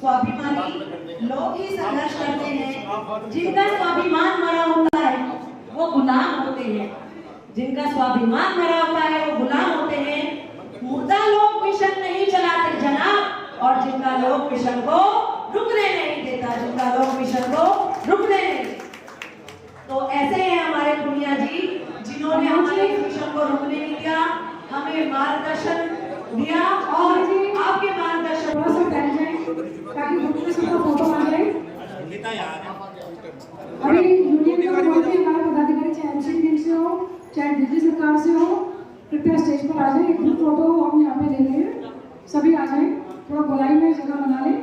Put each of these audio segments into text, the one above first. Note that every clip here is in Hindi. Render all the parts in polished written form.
स्वाभिमानी लोग ही संघर्ष करते हैं। जिनका स्वाभिमान मरा होता है वो गुलाम होते हैं, जिनका स्वाभिमान मरा होता है वो गुलाम होते हैं। मुर्दा लोग मिशन नहीं चलाते जनाब, और जिनका लोग मिशन को रुकने नहीं देता, जिनका लोग मिशन को रुकने नहीं देता। तो ऐसे हैं हमारे दुनिया जी, जिन्होंने हमारे मिशन को रुकने नहीं दिया, हमें मार्गदर्शन दिया। और आपके मार्गदर्शन ताकि दूसरे से फोटो आ जाए। अभी यूनियन का कोई भी हमारे पदाधिकारी चाहे एमसीडी से हो चाहे दिल्ली सरकार से हो, कृपया स्टेज पर आ जाए। एक ग्रुप फोटो हम यहाँ पे ले रहे हैं, सभी आ जाए, थोड़ा गोलाई में जगह बना लें।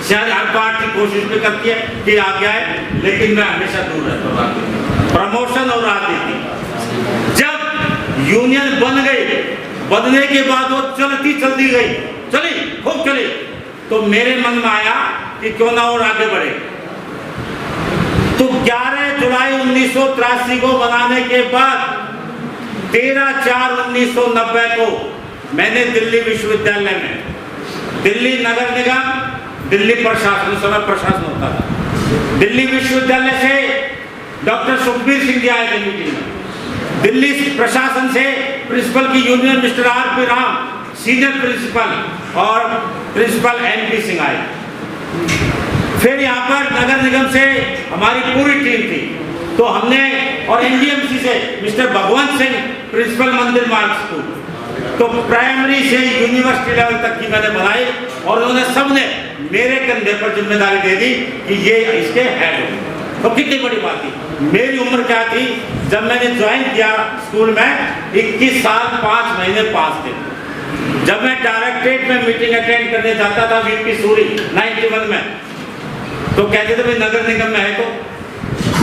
शायद हर पार्टी कोशिश भी करती है कि आगे आए, लेकिन मैं हमेशा दूर रहता हूँ। प्रमोशन और राजनीति, जब यूनियन बन गई, बनने के बाद वो चलती गई, चली खूब चली, तो मेरे मन में आया कि क्यों ना और आगे बढ़े। तो 11 जुलाई 1983 को बनाने के बाद 13/4/1990 को मैंने दिल्ली विश्वविद्यालय में, दिल्ली नगर निगम, दिल्ली प्रशासन, समय प्रशासन होता था, दिल्ली विश्वविद्यालय से डॉक्टर सुखबीर सिंह जी आए थे मीटिंग में, दिल्ली प्रशासन से प्रिंसिपल की union mister R.P. Ram, senior principal, और प्रिंसिपल MP सिंह आए। फिर यहाँ पर नगर निगम से हमारी पूरी टीम थी, तो हमने, और NDMC से मिस्टर भगवंत सिंह, प्रिंसिपल मंदिर मार्ग स्कूल, तो प्राइमरी से यूनिवर्सिटी लेवल तक की मैंने बनाई, और उन्होंने सबने मेरे कंधे पर जिम्मेदारी दे दी कि ये इसके हेड हो। तो कितनी बड़ी बात थी। मेरी उम्र क्या थी जब मैंने ज्वाइन किया स्कूल में? 21 साल 5 महीने 5 दिन। जब मैं डायरेक्टरेट में मीटिंग अटेंड करने जाता था VP सूरी 91 में, तो कहते थे भाई नगर निगम में है,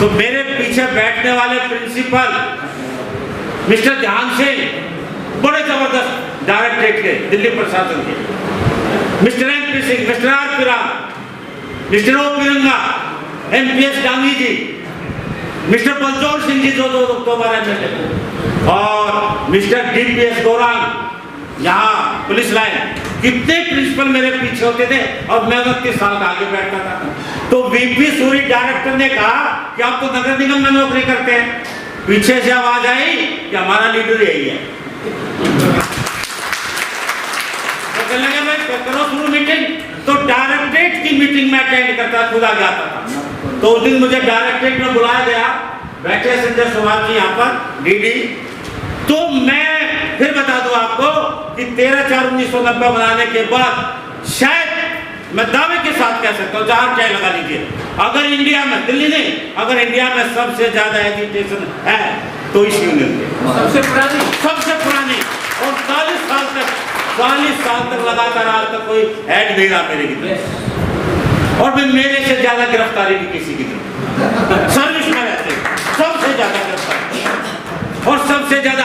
तो मेरे पीछे बैठने वाले प्रिंसिपल मिस्टर ध्यान सिंह, बड़े जबरदस्त डायरेक्टरेट के, दिल्ली प्रशासन के, mister MP Singh, mister R.P. Ram, mister O.P. रंगा, MPS डांगी जी, मिस्टर बलजोर सिंह जी, जो 2 बार MLA, और मिस्टर DPS गौरांग, यहाँ पुलिस लाइन, कितने प्रिंसिपल मेरे पीछे होते थे, और मैं 29 साल का आगे बैठता था। तो VP सूरी डायरेक्टर ने कहा कि आप तो नगर निगम में नौकरी करते हैं। पीछे से आवाज आई कि हमारा लीडर यही है। तो कहने लगे भाई करो शुरू मीटिंग, तो डायरेक्टरेट की मीटिंग में अटेंड करता, खुद आ जाता था। तो उस दिन मुझे डायरेक्टरेट में बुलाया गया, बैठे संजय सुभाष जी यहाँ पर DD। तो मैं फिर बता दूं आपको कि 13/4/1990 बनाने के बाद शायद मैं दावे के साथ कह सकता हूँ, जहां चाहे लगा लीजिए, अगर इंडिया में, दिल्ली नहीं, अगर इंडिया में सबसे ज्यादा एजुकेशन है तो इस यूनियन में सबसे पुरानी, और 40 साल तक लगातार आज तक कोई हेड नहीं रहा मेरे की, और मैं मेरे से ज्यादा गिरफ्तारी भी किसी की नहीं, सर्विस में रहते सबसे ज्यादा गिरफ्तारी, और सबसे ज्यादा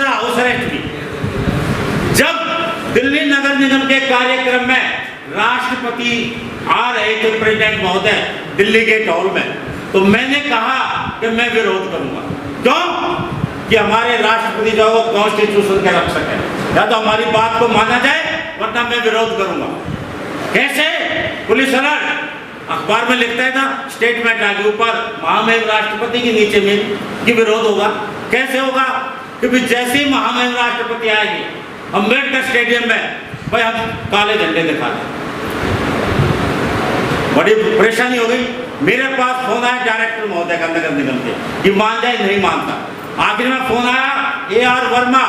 हाउस अरेस्ट भी। जब दिल्ली नगर निगम के कार्यक्रम में राष्ट्रपति आ रहे थे, प्रेसिडेंट महोदय, दिल्ली गेट हॉल में, तो मैंने कहा कि मैं विरोध करूंगा। क्यों? कि हमारे राष्ट्रपति जो वो कॉन्स्टिट्यूशन के रक्षक है, या तो हमारी बात को माना जाए, वरना मैं विरोध करूंगा। कैसे? पुलिस अलर्ट अखबार में लिखता है ना, स्टेटमेंट आगे ऊपर महामहिम राष्ट्रपति के नीचे में कि विरोध होगा। कैसे होगा? क्योंकि जैसे ही महामहिम राष्ट्रपति आएंगे अम्बेडकर स्टेडियम में, भाई हम काले झंडे दिखा दें। बड़ी परेशानी हो गई। मेरे पास फोन आया डायरेक्टर महोदय का नगर निगम के कि मान जाए, नहीं मानता। आखिर में फोन आया AR वर्मा,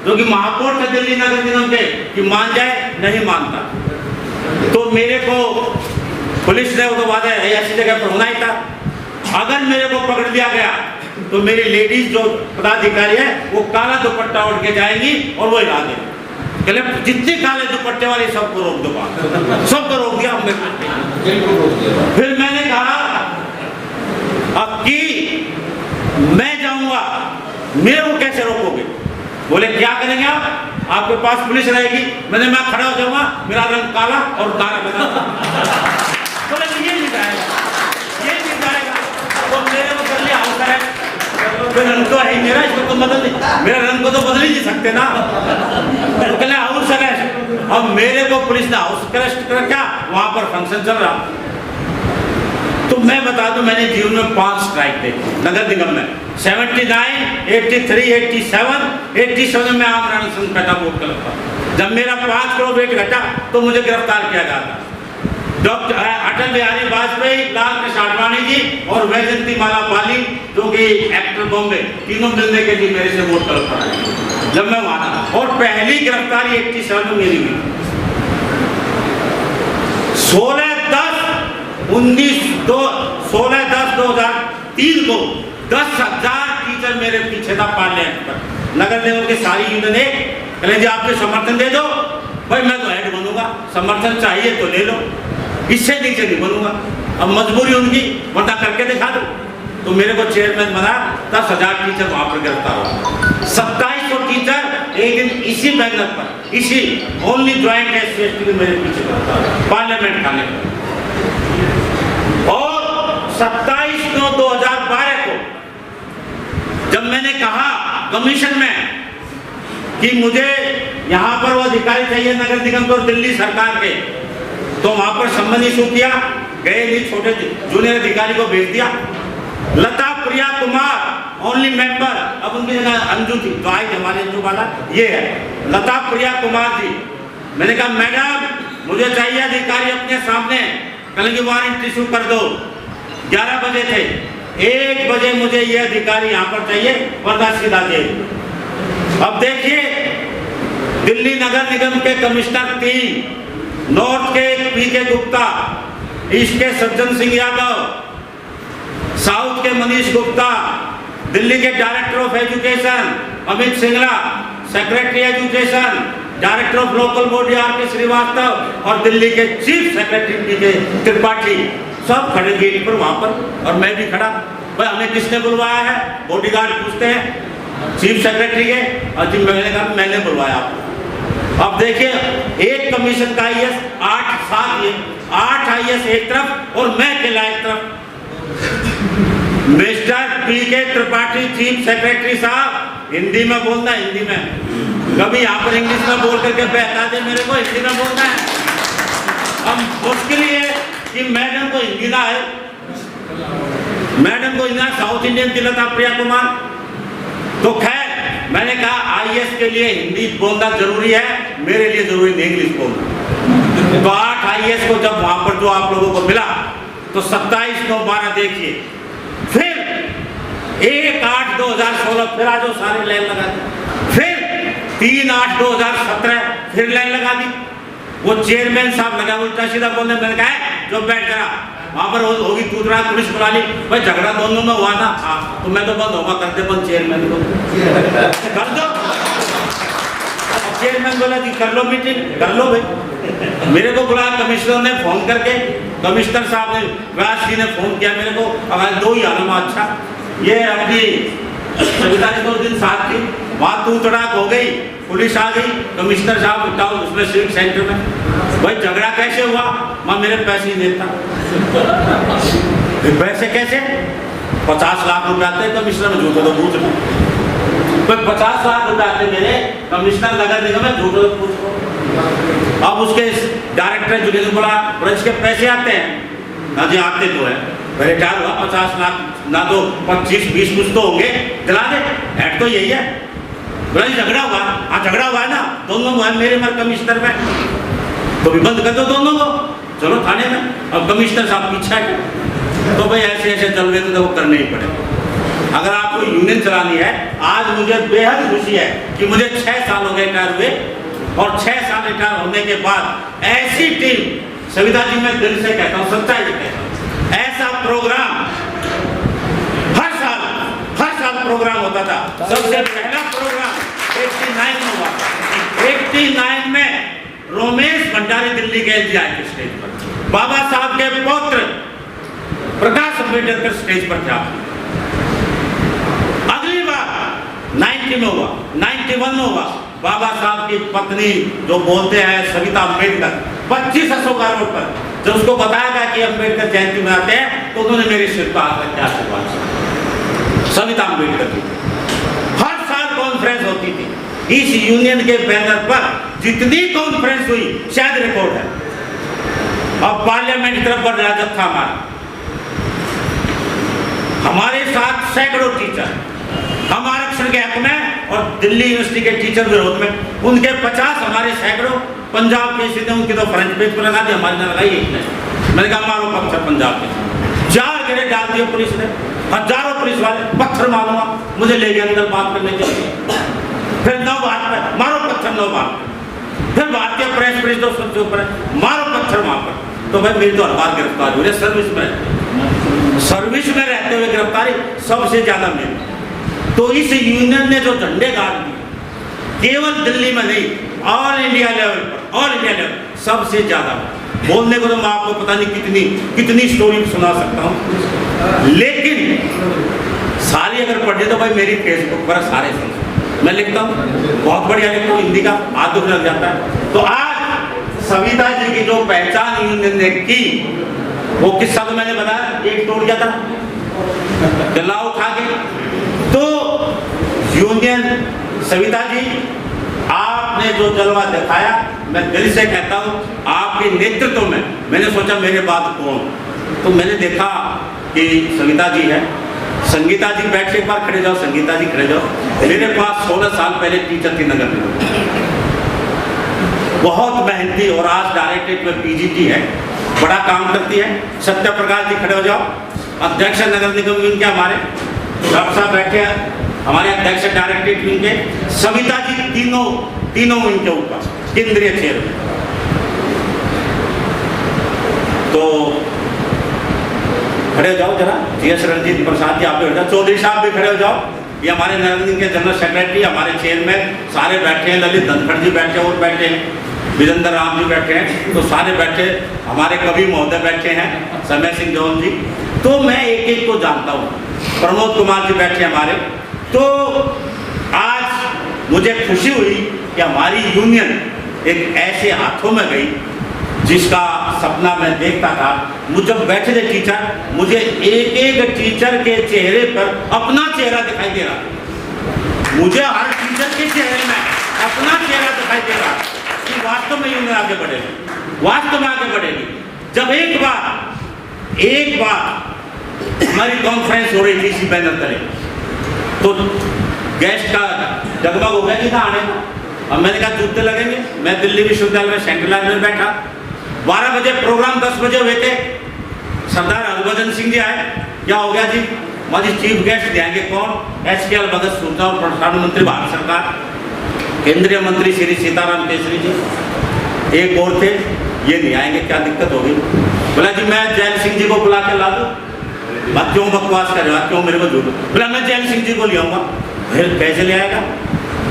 जो कि महापौर थे दिल्ली नगर निगम के, कि मान जाए, नहीं मानता। तो मेरे को पुलिस ने, वो तो बात है ऐसी जगह पर होना ही था। अगर मेरे को पकड़ लिया गया तो मेरी लेडीज जो पदाधिकारी है वो काला दुपट्टा उठ के जाएंगी और वो हिला देंगे। जितने काले दुपट्टे वाले सबको रोक दो, सबको रोक दिया हमने। फिर मैंने कहा अब कि मैं जाऊंगा, मेरे को कैसे रोकोगे? बोले क्या करेंगे आप? आपके पास पुलिस रहेगी। मैं खड़ा हो जाऊंगा, मेरा रंग काला और दाग लगा। बोले ये नहीं जाएगा, ये नहीं जाएगा। तो मेरे को कर लिया हाउस फिर रंग तो है ही मेरा, इसको तो बदल नहीं, मेरा रंग को तो बदल ही नहीं सकते ना। तो कहले हाउस अरेस्ट। अब मेरे को पुलिस ने हाउस अरेस्ट कर क्या, वहां पर फंक्शन चल रहा। तो मैं बता दूं, मैंने जीवन में 5 स्ट्राइक थे नगर निगम में। 79, 83, 87 में आमरण संघ पैदा वोट क्लब था। जब मेरा 5 करोड़ वेट घटा तो मुझे गिरफ्तार किया गया था। डॉक्टर अटल बिहारी वाजपेयी, लाल कृष्ण आडवाणी जी और वैजयंती माला बाली जो कि एक्टर बॉम्बे, तीनों मिलने के लिए मेरे से वोट क्लब था जब मैं वहां था। और पहली गिरफ्तारी 87 में मेरी हुई। 16/10/2003 को 10,000 टीचर मेरे पीछे था पार्लियामेंट पर। नगर निगम की सारी यूनियन कहले जी आपके समर्थन दे दो। भाई मैं तो हेड बनूंगा, समर्थन चाहिए तो ले लो, इससे नीचे नहीं बनूंगा। अब मजबूरी उनकी, वरना करके दिखा दो। तो मेरे को चेयरमैन बना, 10,000 टीचर वहां पर गिरफ्तार हुआ। 2700 टीचर एक दिन इसी मेहनत पर, इसी ओनली ज्वाइंट एससी के मेरे पीछे पार्लियामेंट खाने पर। और 27/9/2012 को जब मैंने कहा कमीशन में कि मुझे यहाँ पर वो अधिकारी चाहिए नगर निगम को दिल्ली सरकार के, तो वहां पर संबंध इशू किया, गए नहीं, छोटे जूनियर अधिकारी को भेज दिया। लता प्रिया कुमार ओनली मेंबर, अब उनकी जगह अंजू थी तो आई हमारे अंजू वाला, ये है लता प्रिया कुमार जी। मैंने कहा मैडम मुझे चाहिए अधिकारी अपने सामने, कल की वारंट इशू कर दो। 11 बजे थे, 1 बजे मुझे ये अधिकारी यहाँ पर चाहिए, वरना सीधा जेल। अब देखिए दिल्ली नगर निगम के कमिश्नर 3, नॉर्थ के पीके गुप्ता, ईस्ट के सज्जन सिंह यादव, साउथ के मनीष गुप्ता, दिल्ली के director of education Amit Singla, secretary education, director of local body आर.के. श्रीवास्तव और दिल्ली के चीफ सेक्रेटरी पीके त्रिपाठी, सब खड़े गेट पर वहां पर, और मैं भी खड़ा। भाई हमें किसने बुलवाया है? बॉडीगार्ड पूछते हैं चीफ सेक्रेटरी के, और जी मैंने कहा मैंने बुलवाया आपको। अब देखिए एक कमीशन का आईएएस 8 आईएएस एक तरफ और मैं अकेला एक तरफ। मिस्टर पीके त्रिपाठी चीफ सेक्रेटरी साहब, हिंदी में बोलना, हिंदी में, कभी यहाँ पर इंग्लिश में बोल करके बहका दे मेरे को, हिंदी में बोलना है। अब मुश्किल ये है कि मैडम को हिंदी ना है, मैडम को हिंदी साउथ इंडियन थी लता प्रिया कुमार। तो खैर मैंने कहा आईएएस के लिए हिंदी बोलना जरूरी है, मेरे लिए जरूरी नहीं इंग्लिश बोलना। तो 8 आईएएस को जब वहां पर जो आप लोगों को मिला तो 27/9/12 देखिए, फिर 1/8/2016 फिर आज सारे लाइन लगा दी, फिर 3/8/2017 फिर लाइन लगा दी। वो चेयरमैन साहब लगा उल्टा सीधा बोलने, मैंने कहा जो बैठ करा वहां पर होगी तूतरा, पुलिस बुला ली। भाई झगड़ा दोनों में हुआ था, हाँ तो मैं तो बंद होगा, कर दे बंद चेयरमैन को, कर दो। चेयरमैन बोला कि कर लो मीटिंग, कर लो भाई। मेरे को बुलाया कमिश्नर ने फोन करके, कमिश्नर साहब ने, व्यास जी ने फोन किया मेरे को। अब 2 ही आलम, अच्छा ये अपनी सविता जी 2 दिन साथ थी, वहां तू तड़ाक हो गई, पुलिस आ गई, कमिश्नर साहब उठाओ उसमें सिविक सेंटर में। भाई झगड़ा कैसे हुआ? मां मेरे पैसे ही देता। पैसे कैसे? 50 लाख रुपए आते कमिश्नर में, झूठो तो पूछ लो। 50 लाख रुपए आते मेरे कमिश्नर नगर निगम में, झूठो तो पूछ लो। अब उसके डायरेक्टर जुड़े ने बोला ब्रज के पैसे आते हैं ना जी? आते तो है। मेरे क्या हुआ 50 लाख ना तो 25-20 कुछ तो होंगे, दिला दे, हेड तो यही है। बोला झगड़ा हुआ, हाँ झगड़ा हुआ है ना, दोनों हुआ है मेरे मर कमिश्नर में, तो भी बंद कर दो दोनों को, चलो थाने में। अब कमिश्नर साहब पीछे है, तो भाई ऐसे ऐसे चल रहे तो वो करने ही पड़े। अगर आपको यूनियन चलानी है, आज मुझे बेहद खुशी है कि मुझे 6 साल हो गए रिटायर हुए, और 6 साल रिटायर होने के बाद ऐसी टीम, सविता जी मैं दिल से कहता हूँ, सच्चाई से कहता हूँ, ऐसा प्रोग्राम हर साल प्रोग्राम होता था। सबसे पहला प्रोग्राम 89 में हुआ। 89 में रोमेश भंडारी दिल्ली के एलजीआई के स्टेज पर, बाबा साहब के पौत्र प्रकाश अम्बेडकर स्टेज पर था। अगली बार 90 में हुआ, 91 में हुआ, बाबा साहब की पत्नी जो बोलते हैं सविता अम्बेडकर, 25 अशोका रोड पर, जब उसको बताया गया कि अम्बेडकर जयंती मनाते हैं तो उन्होंने मेरे सिर पर हाथ रख के आशीर्वाद। सविता अम्बेडकर जी। हर साल कॉन्फ्रेंस होती थी। इस यूनियन के बैनर पर जितनी कॉन्फ्रेंस हुई शायद रिकॉर्ड है। अब पार्लियामेंट तरफ बढ़ राजद था हमारे साथ सैकड़ों टीचर हम आरक्षण के हक में और दिल्ली यूनिवर्सिटी के टीचर विरोध में, उनके 50 हमारे सैकड़ों पंजाब के सीधे उनकी तो फ्रंट पेज पर लगा दी, हमारी ने लगाई एक ने। मैंने कहा मारो पत्थर पंजाब के। 4 गिरे डाल दिए पुलिस ने, हजारों पुलिस वाले पत्थर मारूंगा, मुझे ले गए अंदर बात करने के लिए। फिर 9 बात पे मारो पत्थर 9 बात, फिर भारतीय प्रेस प्रेस दो सबसे ऊपर मारो पत्थर वहां पर। तो भाई मेरी तो हर बार गिरफ्तारी हुई, सर्विस में रहते हुए गिरफ्तारी सबसे ज्यादा मेरी। तो इस यूनियन ने जो झंडे गाड़ दिए केवल दिल्ली में नहीं, ऑल इंडिया लेवल पर सबसे ज्यादा। बोलने को तो मैं आपको पता नहीं कितनी स्टोरी सुना सकता हूँ, लेकिन सारी अगर पढ़े तो भाई मेरी फेसबुक पर सारे मैं लिखता हूँ, बहुत बढ़िया लिखता हूँ, हिंदी का हाथ दुख लग जाता है। तो आज सविता जी की जो पहचान यूनियन ने की, वो किस्सा तो मैंने बताया, एक तोड़ गया था गला उठा के। तो यूनियन सविता जी आपने जो जलवा दिखाया, मैं दिल से कहता हूँ आपके नेतृत्व में। मैंने सोचा मेरे बाद कौन, तो मैंने देखा कि सविता जी है। संगीता जी बैठ के एक बार खड़े जाओ, संगीता जी खड़े जाओ। मेरे पास 16 साल पहले टीचर थी नगर निगम, बहुत मेहनती, और आज डायरेक्टरेट में पीजीटी है, बड़ा काम करती है। सत्य प्रकाश जी खड़े हो जाओ, अध्यक्ष नगर निगम विंग के हमारे डॉक्टर साहब बैठे हैं, हमारे अध्यक्ष डायरेक्टरेट विंग के। सविता जी तीनों विंग के ऊपर केंद्रीय चेयरमैन। तो खड़े हो जाओ जरा, जीएस रंजीत प्रसाद जी आप भी हो जाओ, चौधरी साहब भी खड़े हो जाओ, ये हमारे नगर निगम के जनरल सेक्रेटरी, हमारे चेयरमैन सारे बैठे हैं, ललित धनखड़ जी बैठे और बैठे हैं, विजेंद्र राम जी बैठे हैं, तो सारे बैठे, हमारे कवि महोदय बैठे हैं, समय सिंह जौन जी। तो मैं एक एक को जानता हूँ, प्रमोद कुमार जी बैठे हमारे। तो आज मुझे खुशी हुई कि हमारी यूनियन एक ऐसे हाथों में गई जिसका सपना मैं देखता था। मुझे जब बैठे थे टीचर, मुझे एक एक टीचर के चेहरे पर अपना चेहरा दिखाई दे रहा। मुझे हर टीचर के चेहरे में अपना चेहरा दिखाई दे रहा कि वास्तव में यूनियन आगे बढ़ेगी, वास्तव में आगे बढ़ेगी। जब एक बार हमारी कॉन्फ्रेंस हो रही थी इसी बैनर तले, तो गेस्ट का जगमग हो गया कि कहाँ आने का। अब मैंने कहा जूते लगेंगे। मैं दिल्ली विश्वविद्यालय में सेंट्रल लाइन में बैठा, 12 बजे प्रोग्राम, 10 बजे हुए थे। सरदार हरभजन सिंह जी आए, क्या हो गया जी, हमारी चीफ गेस्ट जाएंगे कौन, HKL भगत सूचना और प्रसारण मंत्री भारत सरकार, केंद्रीय मंत्री श्री सीताराम केसरी जी, एक और थे, ये नहीं आएंगे, क्या दिक्कत होगी। बोला जी मैं जैन सिंह जी को बुला के ला दूं। बात क्यों बकवास कर रहे हो, क्यों मेरे को झूठ। बोला मैं जैन सिंह जी को ले आऊंगा। फिर कैसे ले आएगा।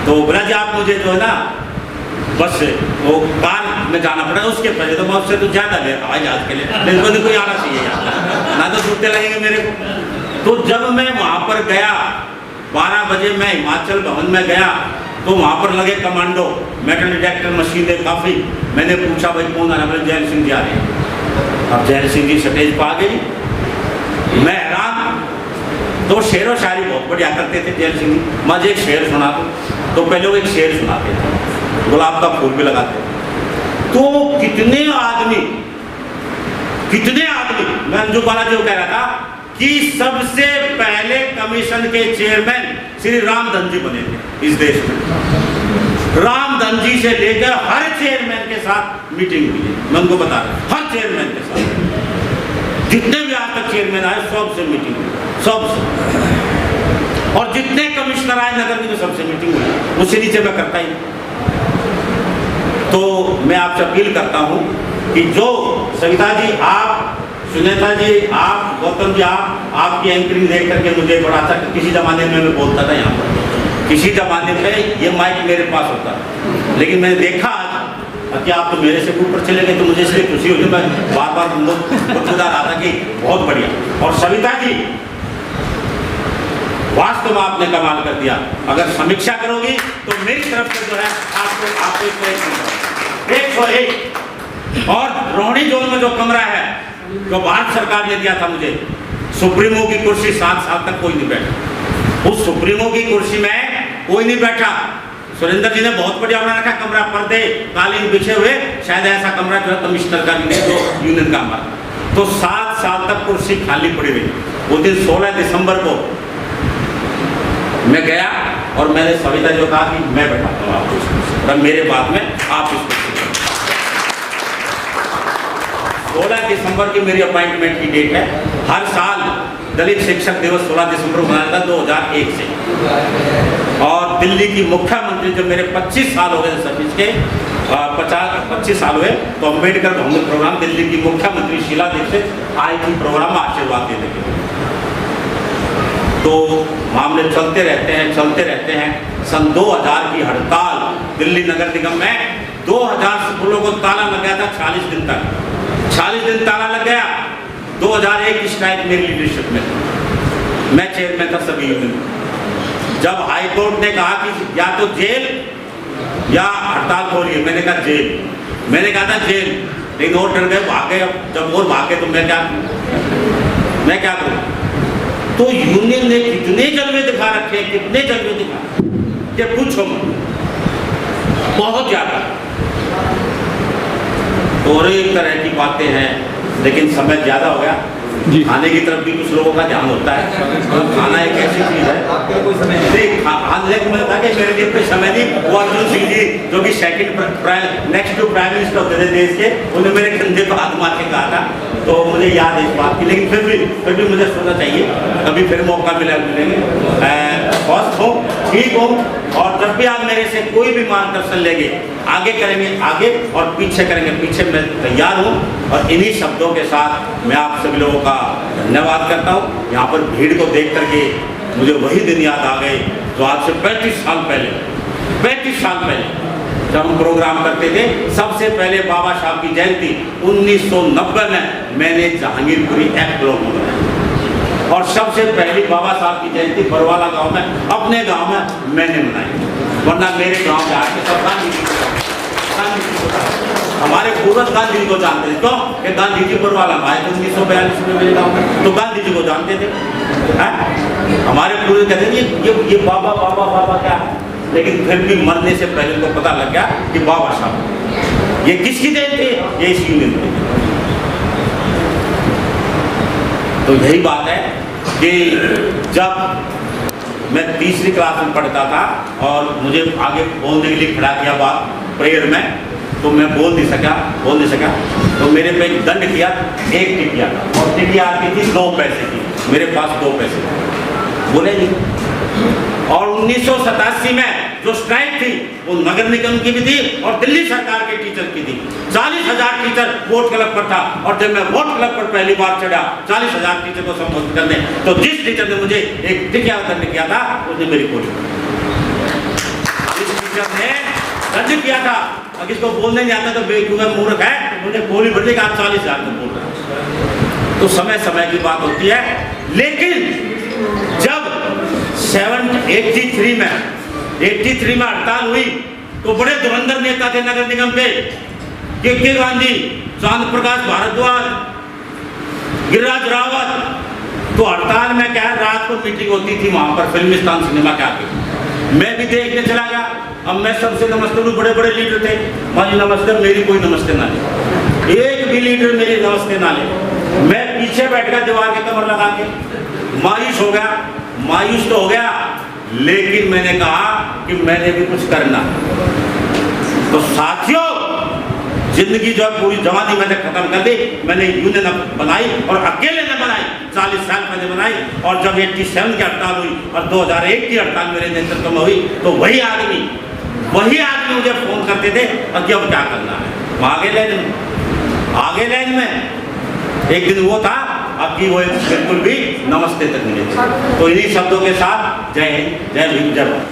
तो बोला जी आप मुझे जो है ना बस वो कार में जाना पड़ेगा, उसके पहले तो मैं उससे तो ज्यादा ले हवाई जहाज के लिए, मेरे को तो कोई आना चाहिए यार, ना तो जूते लगेंगे मेरे को। तो जब मैं वहां पर गया 12 बजे मैं हिमाचल भवन में गया, तो वहां पर लगे कमांडो, मेटल डिटेक्टर मशीनें काफी। मैंने पूछा भाई कौन आ रहा है, जैन सिंह जी आ रहे हैं। अब जैन सिंह जी स्टेज पर आ गई, मैं हैरान। तो शेर व शायरी बहुत बढ़िया करते थे जैन सिंह जी। मुझे एक शेर सुना दो, तो पहले वो एक शेर सुनाते थे, गुलाब का फूल भी लगाते थे। तो कितने आदमी, मैं अंजू बालाजी को कह रहा था कि सबसे पहले कमीशन के चेयरमैन श्री रामधन जी बने थे इस देश में। रामधन जी से लेकर हर चेयरमैन के साथ मीटिंग हुई है, मैं उनको बता रहा हूँ, हर चेयरमैन के साथ, जितने भी आज तक चेयरमैन आए सबसे मीटिंग हुई, सबसे। और जितने कमिश्नर आए नगर की, तो सबसे मीटिंग हुई, उससे नीचे मैं करता ही। तो मैं आपसे अपील करता हूँ कि जो सविता जी, आप सुनीता जी, आप गौतम जी, आपकी एंकरिंग देख करके मुझे बड़ा अच्छा, किसी जमाने में मैं बोलता था यहाँ पर, किसी जमाने में ये माइक मेरे पास होता, लेकिन मैंने देखा कि आप तो मेरे से ऊपर चले गए, तो मुझे इसलिए खुशी हुई। मैं बार बार तुम लोग बता रहा था कि बहुत बढ़िया। और सविता जी वास्तव में आपने कमाल कर दिया। अगर समीक्षा करोगी तो मेरी तरफ से जो है आपको 101। और रोहिणी जोन में जो कमरा है जो भारत सरकार ने दिया था मुझे, सुप्रीमो की कुर्सी 7 साल तक कोई नहीं बैठा, उस सुप्रीमो की कुर्सी में कोई नहीं बैठा। सुरेंद्र जी ने बहुत बढ़िया बना रखा कमरा, पर्दे कालीन बिछे हुए, शायद ऐसा कमरा जो है कमिश्नर का नहीं तो यूनियन का हमारा। तो 7 साल तक कुर्सी खाली पड़ी रही। वो दिन 16 दिसंबर को मैं गया और मैंने सविता जो कहा कि मैं बैठाता हूँ आपको इस कुर्सी पर, मेरे बाद में आप इस कुर्सी पर। 16 दिसंबर की मेरी अपॉइंटमेंट की डेट है। हर साल दलित शिक्षक दिवस 16 दिसंबर को मनाया था 2001 से। और दिल्ली की मुख्यमंत्री जब मेरे 25 साल हो गए सर्विस के, 25 साल हुए, तो अम्बेडकर भवन प्रोग्राम दिल्ली की मुख्यमंत्री शीला दीक्षित आई थी प्रोग्राम में आशीर्वाद देने के लिए। तो मामले चलते रहते हैं। सन 2000 की हड़ताल दिल्ली नगर निगम में 2000 स्कूलों को ताला लग गया था 40 दिन तक। 40 दिन ताला लग गया। 2001 की स्ट्राइक मेरी लीडरशिप में, मैं चेयरमैन था सभी यूनियन। जब हाई कोर्ट ने कहा कि या तो जेल या हड़ताल खोलिए, मैंने कहा जेल। मैंने कहा था जेल, लेकिन और डर गए, भागे। अब जब और भागे तो मैं क्या करूं? तो यूनियन ने कितने जलवे दिखा रखे, कितने जलवे दिखा कि पूछो मत, बहुत ज्यादा। और एक तरह की बातें हैं, लेकिन समय ज्यादा हो गया। खाने की तरफ भी कुछ लोगों का ध्यान होता है। खाना एक ऐसी चीज है, मेरे लिए कोई समय नहीं। वो अर्जुन सिंह जी जो कि नेक्स्ट टू प्राइम मिनिस्टर होते थे देश के, उन्होंने मेरे कंधे पर हाथ मार के कहा था, तो मुझे याद है इस बात की। लेकिन फिर भी मुझे सोचना चाहिए, कभी फिर मौका मिलेंगे। स्वस्थ हो, ठीक हो, और जब भी आप मेरे से कोई भी मार्गदर्शन लेंगे, आगे करेंगे आगे और पीछे करेंगे पीछे, मैं तैयार हूँ। और इन्हीं शब्दों के साथ मैं आप सभी लोगों का धन्यवाद करता हूँ। यहाँ पर भीड़ को देख करके मुझे वही दिन याद आ गए जो आज से 35 साल पहले जब हम प्रोग्राम करते थे। सबसे पहले बाबा साहब की जयंती 1990 में मैंने जहांगीरपुरी एक्ट लॉ बनाया, और सबसे पहली बाबा साहब की जयंती बरवाला गांव में, अपने गांव में मैंने मनाई। वरना मेरे गांव में आके सब गांधी जी हमारे पूर्वज गांधी जी को जानते थे। क्यों? कि गांधी जी बरवाला में आए 1942 में मेरे गांव में, तो गांधी जी को जानते थे। हमारे पूर्वज कहते थे ये बाबा क्या है, लेकिन फिर भी मरने से पहले तो पता लग गया कि बाबा साहब ये किसकी देन थे, ये इस यूनियन थे। तो यही बात है कि जब मैं तीसरी क्लास में पढ़ता था और मुझे आगे बोलने के लिए खड़ा किया बात प्रेयर में, तो मैं बोल नहीं सका। तो मेरे पे एक दंड किया, एक टिकिया, और टिकिया आती थी 2 पैसे की, मेरे पास 2 पैसे बोले नहीं। और 1987 में जो स्ट्राइक थी वो नगर निगम की भी थी और दिल्ली सरकार के टीचर की थी। 40,000 टीचर वोट क्लब पर था, और जब मैं वोट क्लब पर पहली बार चढ़ा 40,000 टीचर को संबोधित करने, तो जिस टीचर ने मुझे एक टिकिया दंड किया था उसने मेरी गोली, जिस टीचर ने दंड किया था, अगर इसको बोलने नहीं आता तो बेवकूफ मूर्ख है, मुझे गोली बढ़ जाएगी, आप 40,000 में बोल रहे हैं। तो समय की बात होती है। लेकिन जब 83 में हड़ताल हुई तो बड़े धुरंधर नेता थे नगर निगम के, के गांधी, चांद प्रकाश भारद्वाज, गिरिराज रावत। तो हड़ताल में क्या है, रात को मीटिंग होती थी वहां पर फिल्मिस्तान सिनेमा के आगे, मैं भी देखने चला गया। अब मैं सबसे नमस्ते लूं, बड़े लीडर थे, माजी नमस्ते, मेरी कोई नमस्ते ना ले, एक भी लीडर मेरी नमस्ते ना ले। मैं पीछे बैठ गया दीवार के कमर लगा के, मायूस तो हो गया, लेकिन मैंने कहा कि मैंने भी कुछ करना। तो साथियों, जिंदगी जो पूरी जवानी मैंने खत्म कर दी। मैंने यूनियन बनाई और अकेले ने बनाई, 40 साल पहले बनाई। और जब 87 की हड़ताल हुई और 2001 की हड़ताल मेरे नेतृत्व में हुई, तो वही आदमी मुझे फोन करते थे, और अब क्या करना है, आगे लाइन में। एक दिन वो था, अब की वो बिल्कुल भी नमस्ते तक नहीं। तो इन्हीं शब्दों के साथ जय हिंद, जय भीम, जय भारत।